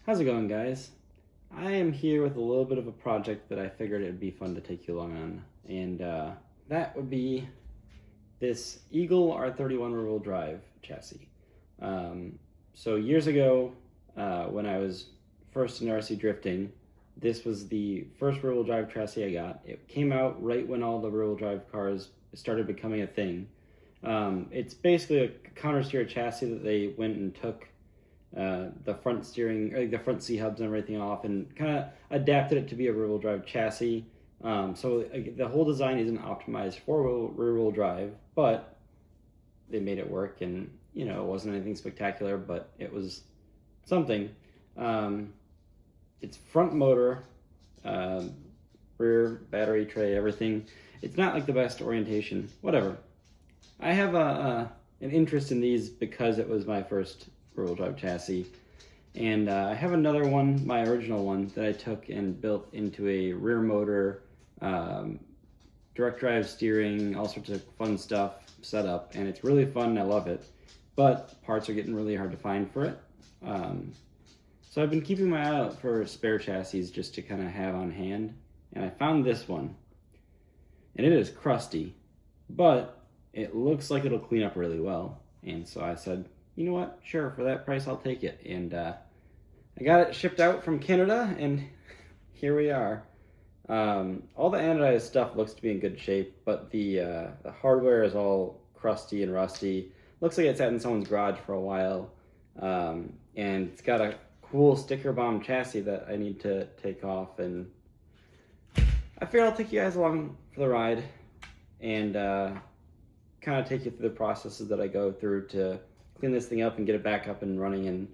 How's it going, guys? I am here with a little bit of a project that I figured it'd be fun to take you along on, and that would be this Eagle R31 rear-wheel drive chassis. So years ago, when I was first in RC drifting, this was the first rear-wheel drive chassis I got. It came out right when all the rear-wheel drive cars started becoming a thing. It's basically a counter-steer chassis that they went and took the front steering, or the front C-hubs and everything off, and kind of adapted it to be a rear-wheel drive chassis. So the whole design isn't optimized for rear-wheel drive, but they made it work, and it wasn't anything spectacular, but it was something. It's front motor, rear battery tray, everything. It's not like the best orientation, whatever. I have an interest in these because it was my first rear-wheel drive chassis, and I have another one, my original one, that I took and built into a rear motor, direct drive steering, all sorts of fun stuff set up, and it's really fun and I love it, but parts are getting really hard to find for it. So I've been keeping my eye out for spare chassis just to kind of have on hand, and I found this one, and it is crusty, but it looks like it'll clean up really well. And so I said, you know what, sure, for that price I'll take it. And I got it shipped out from Canada, and here we are. All the anodized stuff looks to be in good shape, but the hardware is all crusty and rusty. Looks like it sat in someone's garage for a while, and it's got a cool sticker bomb chassis that I need to take off, and I figured I'll take you guys along for the ride and kind of take you through the processes that I go through to clean this thing up and get it back up and running, and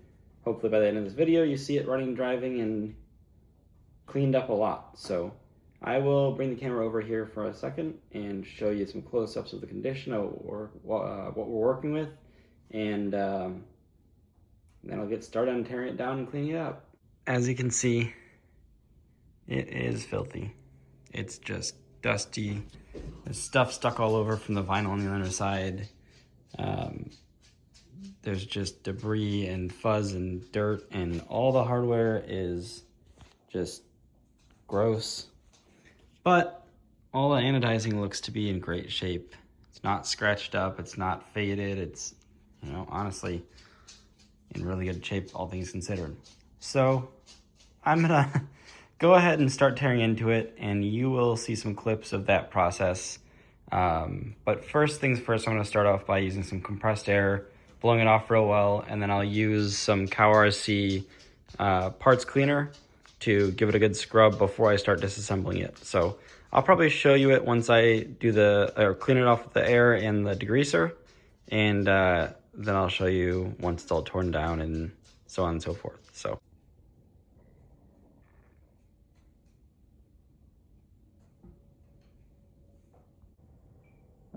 hopefully by the end of this video you see it running, driving, and cleaned up a lot. So I will bring the camera over here for a second and show you some close-ups of the condition of what we're working with, and then I'll get started on tearing it down and cleaning it up. As you can see, it is filthy. It's just dusty. There's stuff stuck all over from the vinyl on the other side. There's just debris and fuzz and dirt, and all the hardware is just gross. But all the anodizing looks to be in great shape. It's not scratched up, it's not faded, it's, honestly, in really good shape, all things considered. So I'm gonna go ahead and start tearing into it, and you will see some clips of that process. But first things first, I'm gonna start off by using some compressed air, blowing it off real well, and then I'll use some Cow RC parts cleaner to give it a good scrub before I start disassembling it. So I'll probably show you it once I do clean it off with the air and the degreaser, and then I'll show you once it's all torn down and so on and so forth. So.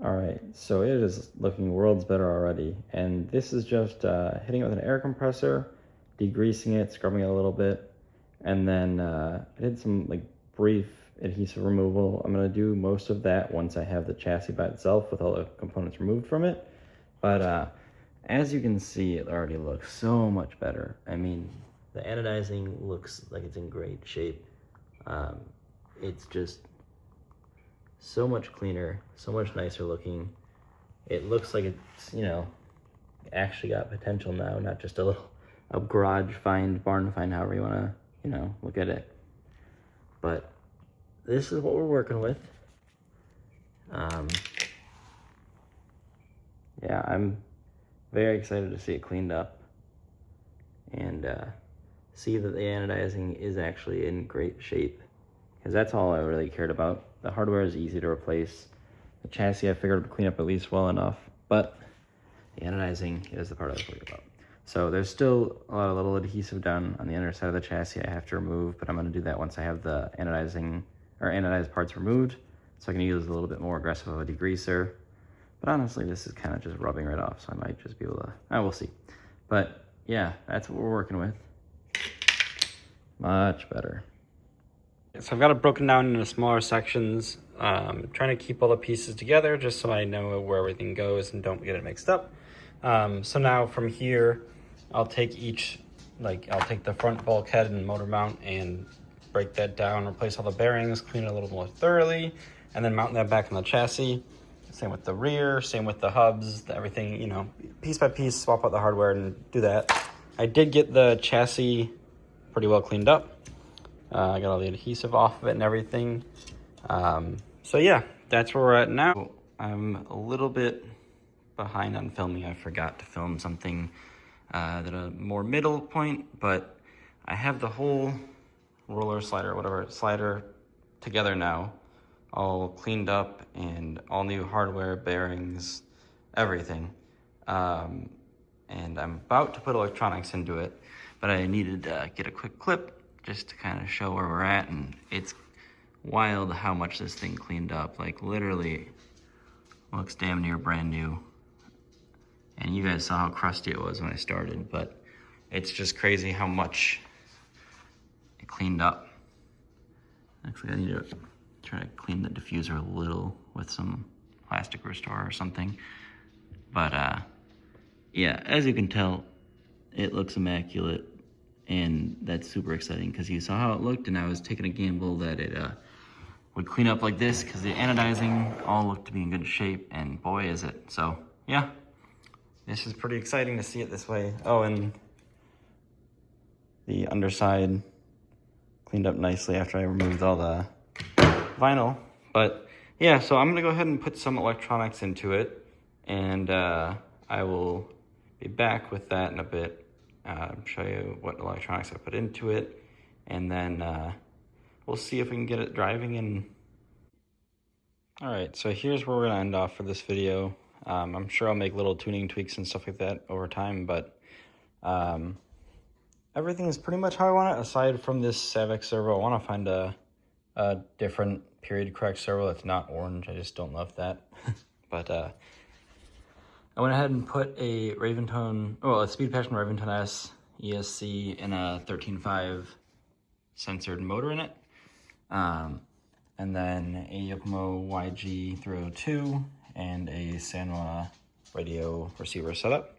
All right, so it is looking worlds better already. And this is just hitting it with an air compressor, degreasing it, scrubbing it a little bit. And then I did some brief adhesive removal. I'm gonna do most of that once I have the chassis by itself with all the components removed from it. But as you can see, it already looks so much better. I mean, the anodizing looks like it's in great shape. It's just so much cleaner, so much nicer looking. It looks like it's, actually got potential now, not just a garage find, barn find, however you wanna, look at it. But this is what we're working with. Yeah, I'm very excited to see it cleaned up and see that the anodizing is actually in great shape, because that's all I really cared about. The hardware is easy to replace. The chassis I figured would clean up at least well enough, but the anodizing is the part I was worried about. So there's still a lot of little adhesive down on the underside of the chassis I have to remove, but I'm gonna do that once I have the anodized parts removed, so I can use a little bit more aggressive of a degreaser. But honestly, this is kind of just rubbing right off, so I might just be able to, we'll see. But yeah, that's what we're working with. Much better. So I've got it broken down into smaller sections, trying to keep all the pieces together just so I know where everything goes and don't get it mixed up. So now from here, I'll take each like I'll take the front bulkhead and motor mount and break that down, replace all the bearings, clean it a little more thoroughly, and then mount that back on the chassis. Same with the rear, same with the hubs, everything, you know, piece by piece, swap out the hardware and do that. I did get the chassis pretty well cleaned up. I got all the adhesive off of it and everything. So yeah, that's where we're at now. I'm a little bit behind on filming. I forgot to film something at a more middle point, but I have the whole roller slider, whatever, slider together now, all cleaned up and all new hardware, bearings, everything. And I'm about to put electronics into it, but I needed to get a quick clip just to kind of show where we're at, and it's wild how much this thing cleaned up. Like literally looks damn near brand new. And you guys saw how crusty it was when I started, but it's just crazy how much it cleaned up. Actually, I need to try to clean the diffuser a little with some plastic restorer or something. But yeah, as you can tell, it looks immaculate, and that's super exciting because you saw how it looked, and I was taking a gamble that it would clean up like this because the anodizing all looked to be in good shape, and boy is it. So yeah, this is pretty exciting to see it this way. Oh, and the underside cleaned up nicely after I removed all the vinyl. But yeah, so I'm gonna go ahead and put some electronics into it, and I will be back with that in a bit. Show you what electronics I put into it, and then we'll see if we can get it driving. And all right, so here's where we're gonna end off for this video. I'm sure I'll make little tuning tweaks and stuff like that over time, but everything is pretty much how I want it, aside from this Savex servo. I want to find a different period correct servo that's not orange. I just don't love that. But I went ahead and put a Raventone, a Speed Passion Raventone S ESC and a 13.5 censored motor in it. And then a Yokomo YG302 and a Sanwa radio receiver setup.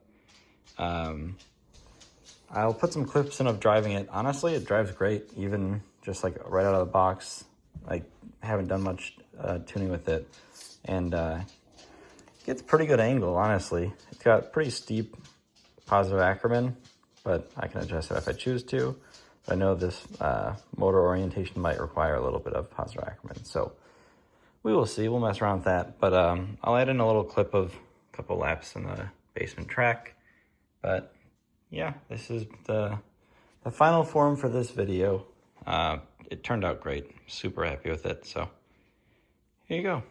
I'll put some clips in of driving it. Honestly, it drives great, even just like right out of the box. Like, I haven't done much tuning with it. And gets pretty good angle, honestly. It's got pretty steep positive Ackerman, but I can adjust it if I choose to. But I know this motor orientation might require a little bit of positive Ackerman, so we will see. We'll mess around with that. But I'll add in a little clip of a couple laps in the basement track. But yeah, this is the final form for this video. It turned out great. Super happy with it. So here you go.